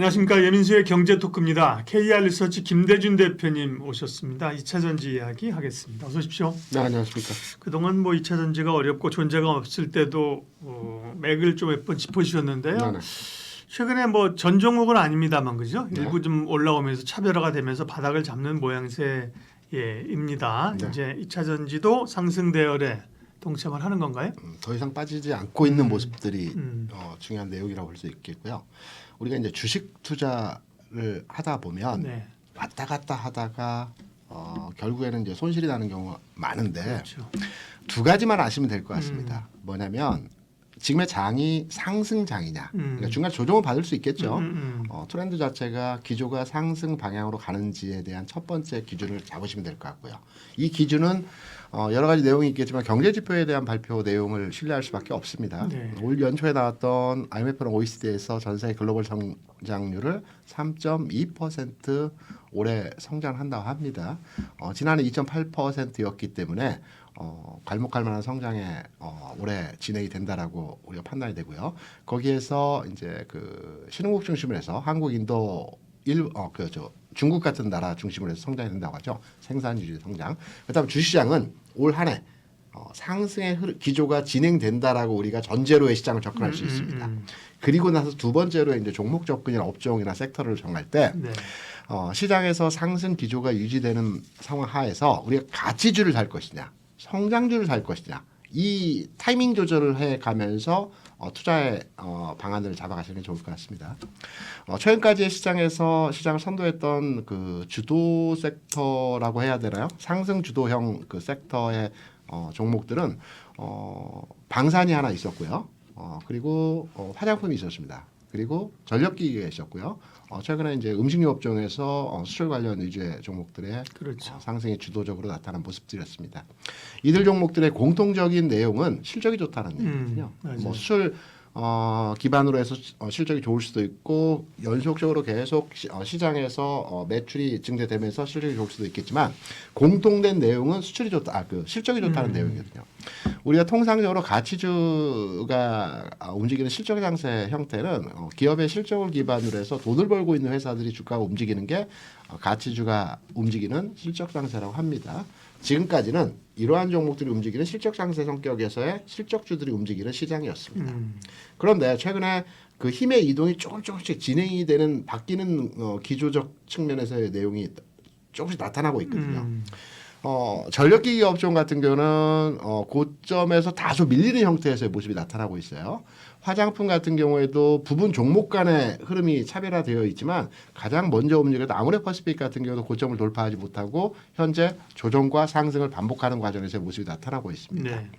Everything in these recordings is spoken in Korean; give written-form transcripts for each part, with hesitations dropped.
안녕하십니까. 예민수의 경제토크입니다. KR리서치 김대준 대표님 오셨습니다. 2차 전지 이야기 하겠습니다. 어서 오십시오. 네, 안녕하십니까. 그동안 뭐 2차 전지가 어렵고 존재가 없을 때도 맥을 좀 몇 번 짚어주셨는데요. 네네. 최근에 뭐 전 종목은 아닙니다만 그죠? 네. 일부 좀 올라오면서 차별화가 되면서 바닥을 잡는 모양새입니다. 네. 이제 2차 전지도 상승 대열에 동참을 하는 건가요? 더 이상 빠지지 않고 있는 모습들이 중요한 내용이라고 볼 수 있겠고요. 우리가 이제 주식 투자를 하다 보면 네. 왔다 갔다 하다가 결국에는 이제 손실이 나는 경우가 많은데 그렇죠. 두 가지만 아시면 될 것 같습니다. 뭐냐면 지금의 장이 상승장이냐, 그러니까 중간 조정을 받을 수 있겠죠. 트렌드 자체가 기조가 상승 방향으로 가는지에 대한 첫 번째 기준을 잡으시면 될 것 같고요. 이 기준은 여러 가지 내용이 있겠지만 경제 지표에 대한 발표 내용을 신뢰할 수밖에 없습니다. 네. 올 연초에 나왔던 IMF랑 OECD에서 전 세계 글로벌 성장률을 3.2% 올해 성장한다고 합니다. 지난해 2.8%였기 때문에 괄목할 만한 성장에 올해 진행이 된다라고 우리가 판단이 되고요. 거기에서 이제 그 신흥국 중심으로 해서 한국, 인도, 중국 같은 나라 중심으로 해서 성장이 된다고 하죠. 생산주의 성장. 그다음 주시장은 올 한 해 상승의 기조가 진행된다라고 우리가 전제로의 시장을 접근할 수 있습니다. 그리고 나서 두 번째로 이제 종목 접근이나 업종이나 섹터를 정할 때 네. 시장에서 상승 기조가 유지되는 상황 하에서 우리가 가치주를 살 것이냐, 성장주를 살 것이냐, 이 타이밍 조절을 해 가면서 투자의 방안을 잡아가시는 게 좋을 것 같습니다. 최근까지의 시장에서 시장을 선도했던 그 주도 섹터라고 해야 되나요? 상승 주도형 그 섹터의 종목들은 방산이 하나 있었고요. 그리고 화장품이 있었습니다. 그리고 전력기기가 있었고요. 최근에 이제 음식료 업종에서 수출 관련 위주의 종목들의 그렇죠. 상승이 주도적으로 나타난 모습들이었습니다. 이들 종목들의 공통적인 내용은 실적이 좋다는 얘기거든요. 뭐 수출 기반으로 해서 실적이 좋을 수도 있고 연속적으로 계속 시장에서 매출이 증대되면서 실적이 좋을 수도 있겠지만 공통된 내용은 수출이 좋다, 실적이 좋다는 내용이거든요. 우리가 통상적으로 가치주가 움직이는 실적 장세 형태는 기업의 실적을 기반으로 해서 돈을 벌고 있는 회사들이 주가가 움직이는 게 가치주가 움직이는 실적 장세라고 합니다. 지금까지는 이러한 종목들이 움직이는 실적 장세 성격에서의 실적주들이 움직이는 시장이었습니다. 그런데 최근에 그 힘의 이동이 조금씩 진행이 되는 바뀌는 기조적 측면에서의 내용이 조금씩 나타나고 있거든요. 전력기기 업종 같은 경우는 고점에서 다소 밀리는 형태에서의 모습이 나타나고 있어요. 화장품 같은 경우에도 부분 종목 간의 흐름이 차별화되어 있지만 가장 먼저 움직였던 아모레퍼시픽 같은 경우도 고점을 돌파하지 못하고 현재 조정과 상승을 반복하는 과정에서의 모습이 나타나고 있습니다. 네.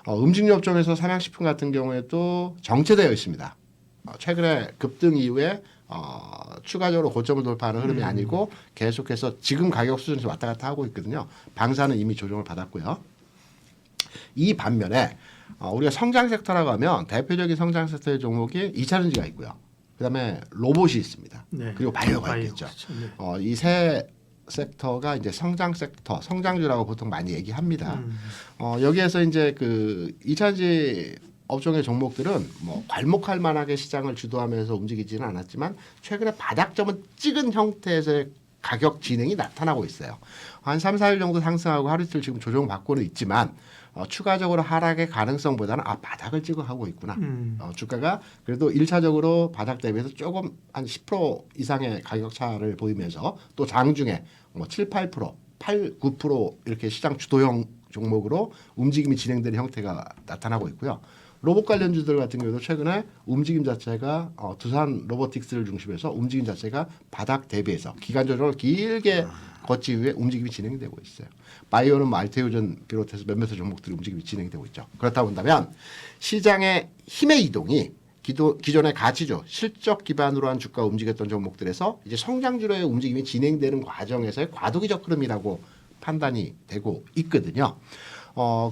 음식료 업종에서 삼양식품 같은 경우에도 정체되어 있습니다. 최근에 급등 이후에 추가적으로 고점을 돌파하는 흐름이 아니고 계속해서 지금 가격 수준에서 왔다 갔다 하고 있거든요. 방사는 이미 조정을 받았고요. 이 반면에 우리가 성장 섹터라고 하면 대표적인 성장 섹터의 종목이 2차 전지가 있고요. 그다음에 로봇이 있습니다. 네. 그리고 바이오가 있겠죠. 그렇죠. 네. 이 세 섹터가 이제 성장 섹터, 성장주라고 보통 많이 얘기합니다. 여기에서 이제 그 2차 전지 업종의 종목들은 뭐 괄목할 만하게 시장을 주도하면서 움직이지는 않았지만 최근에 바닥점은 찍은 형태에서의 가격 진행이 나타나고 있어요. 한 3, 4일 정도 상승하고 하루 이틀 지금 조정받고는 있지만 추가적으로 하락의 가능성보다는 바닥을 찍어 가고 있구나. 주가가 그래도 1차적으로 바닥 대비해서 조금 한 10% 이상의 가격 차를 보이면서 또 장중에 뭐 7, 8%, 8, 9% 이렇게 시장 주도형 종목으로 움직임이 진행되는 형태가 나타나고 있고요. 로봇 관련주들 같은 경우도 최근에 움직임 자체가 두산 로보틱스를 중심해서 움직임 자체가 바닥 대비해서 기간 조정을 길게 거친 이후에 움직임이 진행되고 있어요. 바이오는 알테오전 비롯해서 몇몇 종목들이 움직임이 진행되고 있죠. 그렇다 본다면 시장의 힘의 이동이 기존의 가치주, 실적 기반으로 한 주가 움직였던 종목들에서 이제 성장주로의 움직임이 진행되는 과정에서의 과도기적 흐름이라고 판단이 되고 있거든요.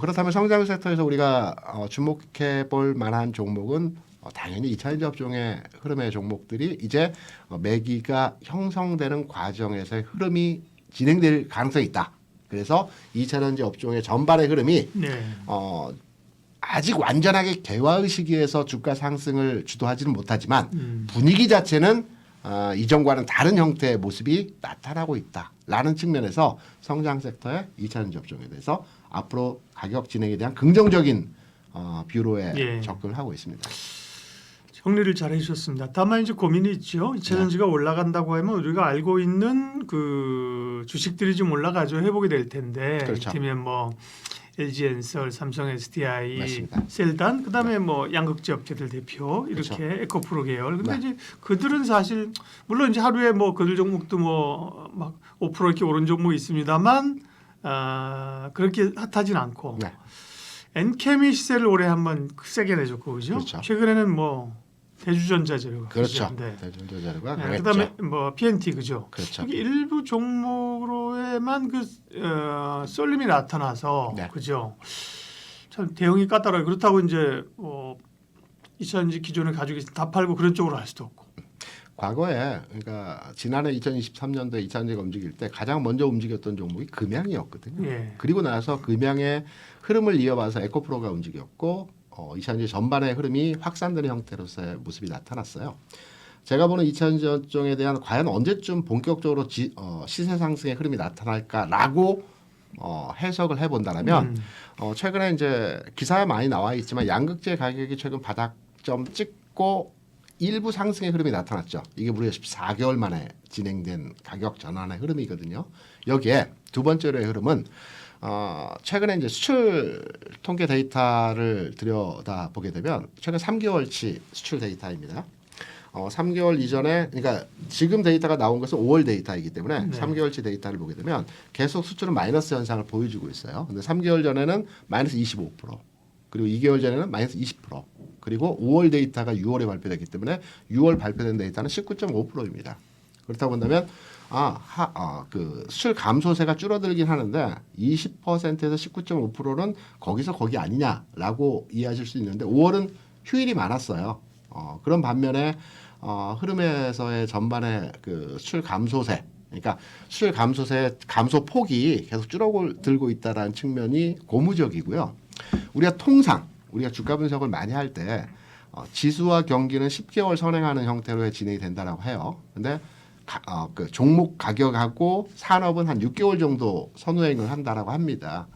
그렇다면 성장 섹터에서 우리가 주목해 볼 만한 종목은 당연히 2차 전지 업종의 흐름의 종목들이 이제 매기가 형성되는 과정에서의 흐름이 진행될 가능성이 있다. 그래서 2차 전지 업종의 전반의 흐름이 네. 아직 완전하게 개화의 시기에서 주가 상승을 주도하지는 못하지만 분위기 자체는 이전과는 다른 형태의 모습이 나타나고 있다라는 측면에서 성장 섹터의 2차전지 업종에 대해서 앞으로 가격 진행에 대한 긍정적인 뷰로에 예. 접근을 하고 있습니다. 정리를 잘 해주셨습니다. 다만 이제 고민이 있죠. 2차전지가 올라간다고 하면 우리가 알고 있는 그 주식들이 좀 올라가죠. 회복이 될 텐데. 그렇죠. 이를테면 뭐 LG엔솔, 삼성 SDI, 맞습니다. 셀단, 그다음에 뭐 양극재 업체들 대표 이렇게 그렇죠. 에코프로 계열. 근데 네. 이제 그들은 사실 물론 이제 하루에 뭐 그들 종목도 뭐 막 5% 이렇게 오른 종목이 있습니다만 그렇게 핫하진 않고. 네. 엔케미 시세를 올해 한번 세게 내줬고 그죠? 그렇죠. 최근에는 뭐 대주전자 재료가 그렇죠. 그죠? 네. 대전자재료가 네, 강했죠. 그다음에 뭐 PNT 그죠? 그렇죠. 여기 일부 종목으로에만 그 쏠림이 나타나서 네. 그죠? 참 대응이 까다로워요. 그렇다고 이제 이차전지 기존에 가지고 있는 다 팔고 그런 쪽으로 할 수도 없고. 과거에 그러니까 지난해 2023년도에 2차전지가 움직일 때 가장 먼저 움직였던 종목이 금양이었거든요. 예. 그리고 나서 금양의 흐름을 이어봐서 에코프로가 움직였고 2차전지 전반의 흐름이 확산되는 형태로서의 모습이 나타났어요. 제가 보는 2차전지 업종에 대한 과연 언제쯤 본격적으로 시세 상승의 흐름이 나타날까라고 해석을 해본다면 최근에 이제 기사에 많이 나와 있지만 양극재 가격이 최근 바닥점 찍고 일부 상승의 흐름이 나타났죠. 이게 무려 14개월 만에 진행된 가격 전환의 흐름이거든요. 여기에 두 번째로의 흐름은 최근에 이제 수출 통계 데이터를 들여다 보게 되면 최근 3개월치 수출 데이터입니다. 3개월 이전에 그러니까 지금 데이터가 나온 것은 5월 데이터이기 때문에 네. 3개월치 데이터를 보게 되면 계속 수출은 마이너스 현상을 보여주고 있어요. 근데 3개월 전에는 마이너스 25%, 그리고 2개월 전에는 마이너스 20%, 그리고 5월 데이터가 6월에 발표됐기 때문에 6월 발표된 데이터는 19.5%입니다. 그렇다고 본다면 그 수출 감소세가 줄어들긴 하는데 20%에서 19.5%는 거기서 거기 아니냐라고 이해하실 수 있는데 5월은 휴일이 많았어요. 그런 반면에 흐름에서의 전반의 그 수출 감소세, 그러니까 수출 감소세 감소 폭이 계속 줄어들고 있다라는 측면이 고무적이고요. 우리가 주가 분석을 많이 할 때 지수와 경기는 10개월 선행하는 형태로 진행이 된다라고 해요. 근데 그 종목 가격하고 산업은 한 6개월 정도 선후행을 한다라고 합니다.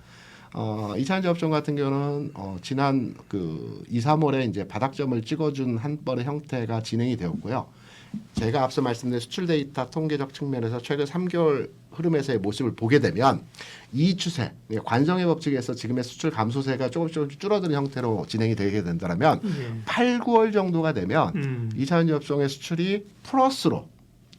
2차전지 업종 같은 경우는 지난 그 2, 3월에 이제 바닥점을 찍어준 한 번의 형태가 진행이 되었고요. 제가 앞서 말씀드린 수출 데이터 통계적 측면에서 최근 3개월 흐름에서의 모습을 보게 되면 이 추세, 관성의 법칙에서 지금의 수출 감소세가 조금씩 줄어드는 형태로 진행이 되게 된다면 8, 9월 정도가 되면 2차전지 업종의 수출이 플러스로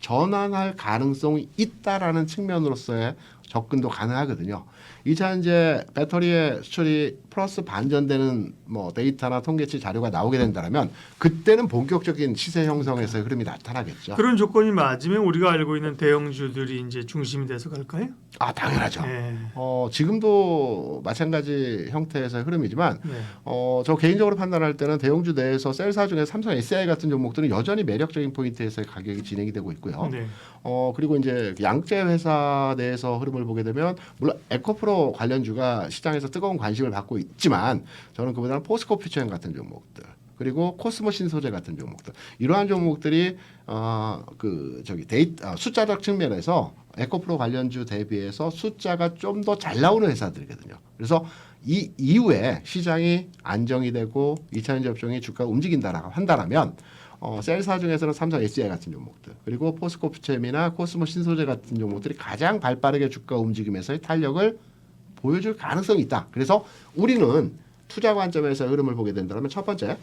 전환할 가능성이 있다라는 측면으로서의 접근도 가능하거든요. 2차전지 배터리의 수출이 플러스 반전되는 뭐 데이터나 통계치 자료가 나오게 된다면 그때는 본격적인 시세 형성에서의 흐름이 나타나겠죠. 그런 조건이 맞으면 우리가 알고 있는 대형주들이 이제 중심이 돼서 갈까요? 당연하죠. 네. 지금도 마찬가지 형태에서의 흐름이지만 네. 저 개인적으로 판단할 때는 대형주 내에서 셀사 중에 삼성 SDI 같은 종목들은 여전히 매력적인 포인트에서의 가격이 진행이 되고 있고요. 네. 그리고 이제 양재 회사 내에서 흐름을 보게 되면 물론 에코프로 관련주가 시장에서 뜨거운 관심을 받고 있지만 저는 그보다는 포스코 퓨처엠 같은 종목들 그리고 코스모 신소재 같은 종목들 이러한 종목들이 숫자적 측면에서 에코프로 관련주 대비해서 숫자가 좀 더 잘 나오는 회사들이거든요. 그래서 이 이후에 시장이 안정이 되고 2차전지 업종이 주가가 움직인다라고 한다면 셀사 중에서는 삼성 SDI 같은 종목들 그리고 포스코 퓨처엠이나 코스모 신소재 같은 종목들이 가장 발빠르게 주가 움직임에서의 탄력을 보여줄 가능성이 있다. 그래서 우리는 투자 관점에서 흐름을 보게 된다면 첫 번째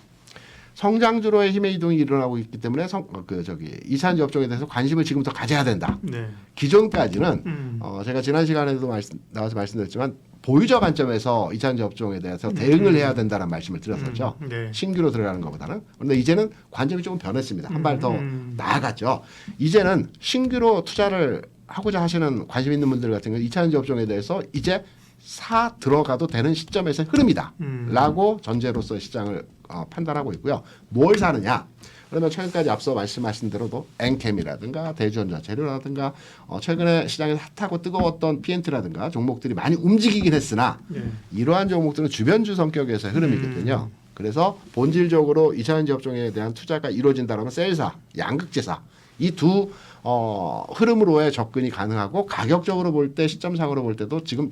성장주로의 힘의 이동이 일어나고 있기 때문에 2차전지 업종에 대해서 관심을 지금부터 가져야 된다. 네. 기존까지는 제가 지난 시간에도 나와서 말씀드렸지만 보유자 관점에서 2차전지 업종에 대해서 대응을 해야 된다는 말씀을 드렸었죠. 네. 신규로 들어가는 것보다는. 그런데 이제는 관점이 조금 변했습니다. 한 발 더 나아갔죠. 이제는 신규로 투자를 하고자 하시는 관심 있는 분들 같은 경우 2차전지 업종에 대해서 이제 사 들어가도 되는 시점에서의 흐름이다 라고 전제로서 시장을 판단하고 있고요. 뭘 사느냐? 그러면 최근까지 앞서 말씀하신 대로도 엔캠이라든가 대주전자 재료라든가 최근에 시장에서 핫하고 뜨거웠던 PNT라든가 종목들이 많이 움직이긴 했으나 이러한 종목들은 주변주 성격에서의 흐름이거든요. 그래서 본질적으로 2차전지 업종에 대한 투자가 이루어진다면 셀사, 양극재사 이 두 흐름으로의 접근이 가능하고 가격적으로 볼 때 시점상으로 볼 때도 지금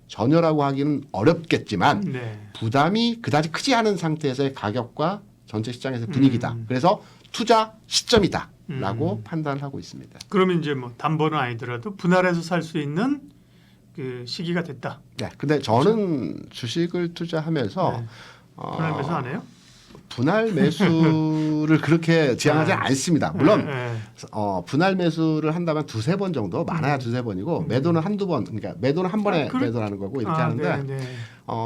전혀라고 하기는 어렵겠지만 네. 부담이 그다지 크지 않은 상태에서의 가격과 전체 시장에서의 분위기다. 그래서 투자 시점이다라고 판단을 하고 있습니다. 그러면 이제 뭐 담보는 아니더라도 분할해서 살 수 있는 그 시기가 됐다. 네. 근데 저는 주식을 투자하면서 네. 분할 매수 안 해요? 분할 매수를 그렇게 지향하지 않습니다. 물론 네. 분할 매수를 한다면 두세 번 정도, 많아야 두세 번이고 매도는 한두 번, 그러니까 매도는 한 번에 매도를 하는 거고 이렇게 하는데 네.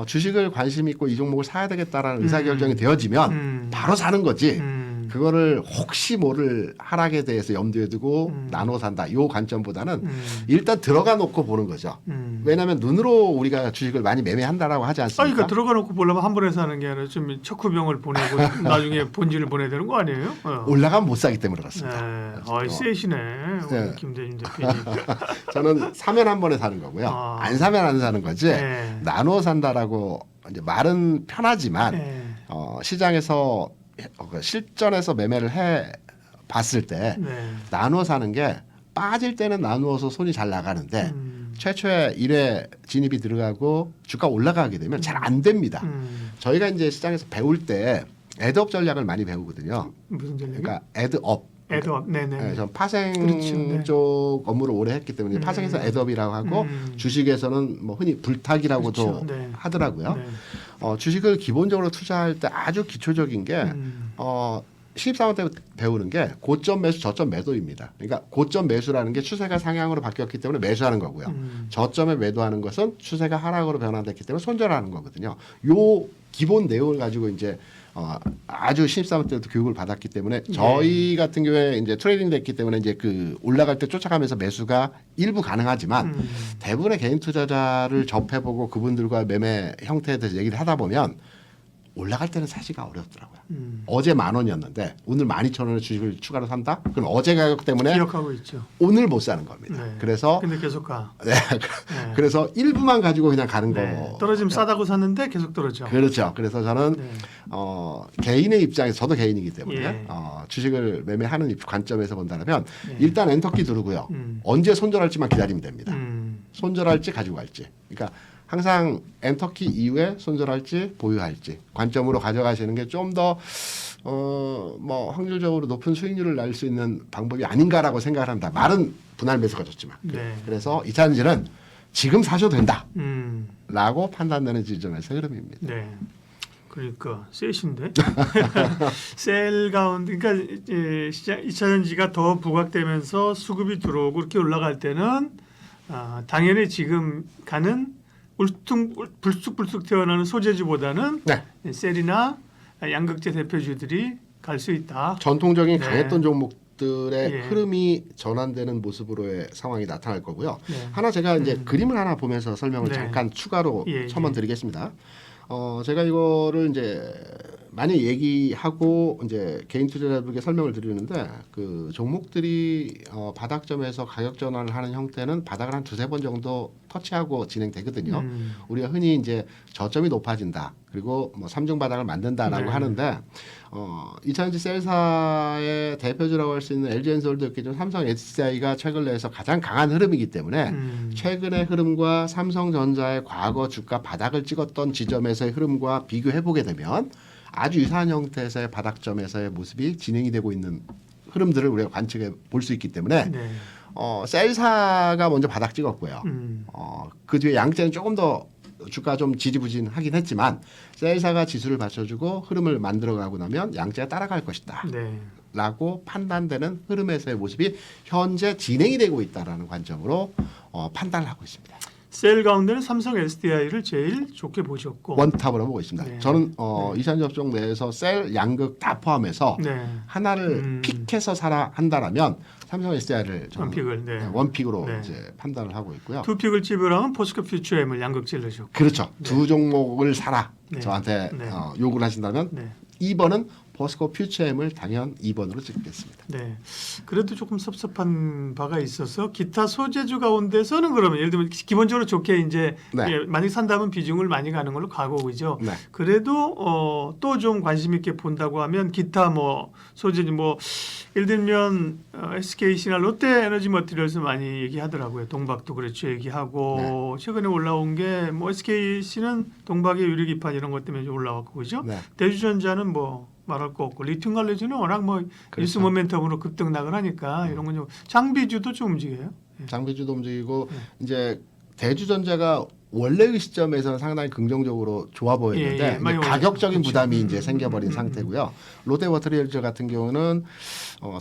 주식을 관심 있고 이 종목을 사야 되겠다라는 의사결정이 되어지면 바로 사는 거지. 그거를 혹시 모를 하락에 대해서 염두에 두고 나눠 산다. 이 관점보다는 일단 들어가 놓고 보는 거죠. 왜냐하면 눈으로 우리가 주식을 많이 매매한다라고 하지 않습니까? 그러니까 들어가 놓고 보려면 한 번에 사는 게 아니라 좀 척후병을 보내고 나중에 본질을 보내야 되는 거 아니에요? 올라가면 못 사기 때문에 그렇습니다. 네. 세시네. 네. 김대중 대표님. 저는 사면 한 번에 사는 거고요. 안 사면 안 사는 거지. 네. 나눠 산다라고 이제 말은 편하지만 네. 시장에서 실전에서 매매를 해 봤을 때 네. 나눠 사는 게 빠질 때는 나누어서 손이 잘 나가는데 최초에 1회 진입이 들어가고 주가 올라가게 되면 잘 안 됩니다. 저희가 이제 시장에서 배울 때 애드업 전략을 많이 배우거든요. 무슨 전략이? 그러니까 애드업. 애드업. 네네. 네, 전 파생 그렇죠. 네. 쪽 업무를 오래 했기 때문에 파생에서 애드업이라고 하고 주식에서는 뭐 흔히 불타기라고도 그렇죠. 네. 하더라고요. 네. 주식을 기본적으로 투자할 때 아주 기초적인 게 신입사원 때 배우는 게 고점 매수, 저점 매도입니다. 그러니까 고점 매수라는 게 추세가 상향으로 바뀌었기 때문에 매수하는 거고요. 저점에 매도하는 것은 추세가 하락으로 변화됐기 때문에 손절하는 거거든요. 요 기본 내용을 가지고 이제 아주 신입사원 때부터 교육을 받았기 때문에 저희 같은 경우에 이제 트레이딩 됐기 때문에 이제 그 올라갈 때 쫓아가면서 매수가 일부 가능하지만 대부분의 개인 투자자를 접해보고 그분들과 매매 형태에 대해서 얘기를 하다 보면 올라갈 때는 사기가 어렵더라고요. 어제 10,000원이었는데 오늘 12,000원에 주식을 추가로 산다? 그럼 어제 가격 때문에 기억하고 있죠. 오늘 못 사는 겁니다. 네. 그래서 근데 계속 가. 네. 그래서 일부만 가지고 그냥 가는 네. 거. 떨어지면 싸다고 샀는데 계속 떨어져. 그렇죠. 그래서 저는 네. 개인의 입장에서 저도 개인이기 때문에 예. 주식을 매매하는 관점에서 본다면 일단 엔터키 누르고요. 음. 언제 손절할지만 기다리면 됩니다. 음. 손절할지 가지고 갈지. 그러니까 항상 엔터키 이후에 손절할지 보유할지 관점으로 가져가시는 게 좀 더 뭐 확률적으로 높은 수익률을 낼 수 있는 방법이 아닌가라고 생각을 합니다. 말은 분할 매수가 좋지만. 네. 그래서 이 차전지는 지금 사셔도 된다. 음. 라고 판단되는 지점에서 흐름입니다. 네. 그러니까 셋인데 셀 가운데 그러니까 시장 2차 전지가 더 부각되면서 수급이 들어오고 이렇게 올라갈 때는 당연히 지금 가는 불쑥불쑥 태어나는 소재주보다는 네. 셀이나 양극재 대표주들이 갈 수 있다. 전통적인 네. 강했던 종목들의 예. 흐름이 전환되는 모습으로의 상황이 나타날 거고요. 네. 하나 제가 이제 그림을 하나 보면서 설명을 네. 잠깐 추가로 예, 첨언드리겠습니다. 제가 이거를 이제 많이 얘기하고 이제 개인 투자자들에게 설명을 드리는데 그 종목들이 바닥점에서 가격 전환을 하는 형태는 바닥을 한 두세 번 정도 터치하고 진행되거든요. 우리가 흔히 이제 저점이 높아진다. 그리고 뭐 3중 바닥을 만든다라고 네. 하는데 2차전지 셀사의 대표주라고 할 수 있는 LG엔솔드였기 때문에 삼성 SDI가 최근 내에서 가장 강한 흐름이기 때문에 최근의 흐름과 삼성전자의 과거 주가 바닥을 찍었던 지점에서의 흐름과 비교해 보게 되면 아주 유사한 형태에서의 바닥점에서의 모습이 진행이 되고 있는 흐름들을 우리가 관측해 볼 수 있기 때문에 네. 셀사가 먼저 바닥 찍었고요. 음. 그 뒤에 양재는 조금 더 주가 좀 지지부진하긴 했지만 셀사가 지수를 받쳐주고 흐름을 만들어가고 나면 양재가 따라갈 것이다. 네. 라고 판단되는 흐름에서의 모습이 현재 진행이 되고 있다라는 관점으로 판단을 하고 있습니다. 셀 가운데는 삼성 SDI를 제일 좋게 보셨고 원탑으로 보고 있습니다. 네. 저는 이산지 업종 내에서 셀, 양극 다 포함해서 네. 하나를 픽해서 사라 한다라면 삼성 SDI를 원픽을 네. 원픽으로 네. 이제 판단을 하고 있고요. 투픽을 찝으라면 포스코 퓨처엠을 양극 찔러셨고 그렇죠. 두 종목을 사라 네. 저한테 네. 요구를 하신다면 네. 2번은 포스코 퓨처엠을 당연 2번으로 찍겠습니다. 네. 그래도 조금 섭섭한 바가 있어서 기타 소재주 가운데서는 그러면 예를 들면 기본적으로 좋게 이제 네. 예, 만약 산다면 비중을 많이 가는 걸로 가고죠. 네. 그래도 또 좀 관심 있게 본다고 하면 기타 뭐 소재주 뭐 예를 들면 SKC나 롯데에너지 머티리얼스 많이 얘기하더라고요. 동박도 그렇죠 얘기하고 최근에 올라온 게 뭐 SKC는 동박의 유리기판 이런 것 때문에 올라왔고 그죠? 네. 대주전자는 뭐 말할 거 없고 리튬 갈래주는 워낙 뭐 뉴스 그렇죠. 모멘텀으로 급등락을 하니까 이런 건 좀 장비주도 좀 움직여요. 예. 장비주도 움직이고 이제 대주전자가 원래의 시점에서는 상당히 긍정적으로 좋아 보였는데 예, 이제 많이 가격적인 올랐죠. 부담이 이제 생겨버린 상태고요. 롯데워터리얼즈 같은 경우는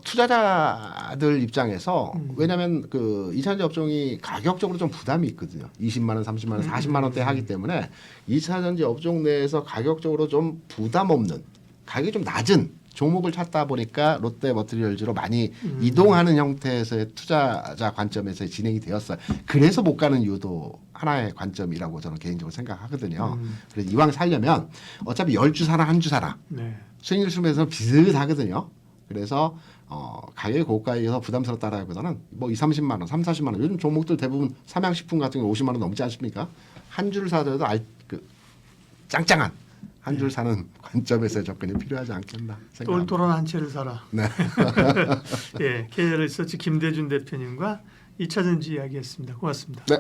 투자자들 입장에서 왜냐하면 그 이차전지 업종이 가격적으로 좀 부담이 있거든요. 20만 원, 30만 원, 40만 원대 하기 때문에 이차전지 업종 내에서 가격적으로 좀 부담 없는 가격이 좀 낮은 종목을 찾다 보니까 롯데머티리얼즈로 많이 이동하는 형태에서의 투자자 관점에서 진행이 되었어요. 그래서 못 가는 이유도 하나의 관점이라고 저는 개인적으로 생각하거든요. 그래서 이왕 살려면 어차피 10주 사나 한 주 사나 네. 수익률 수면에서 비슷하거든요. 그래서 가격이 고가여서 부담스럽다라기보다는 뭐 2, 30만 원, 3, 40만 원 요즘 종목들 대부분 삼양식품 같은 경우 50만 원 넘지 않습니까? 한 주를 사더라도 짱짱한 한 줄 사는 관점에서의 접근이 필요하지 않겠나 생각합니다. 똘똘한 한 채를 사라. 네. 예, KR 리서치 김대준 대표님과 2차전지 이야기했습니다. 고맙습니다. 네.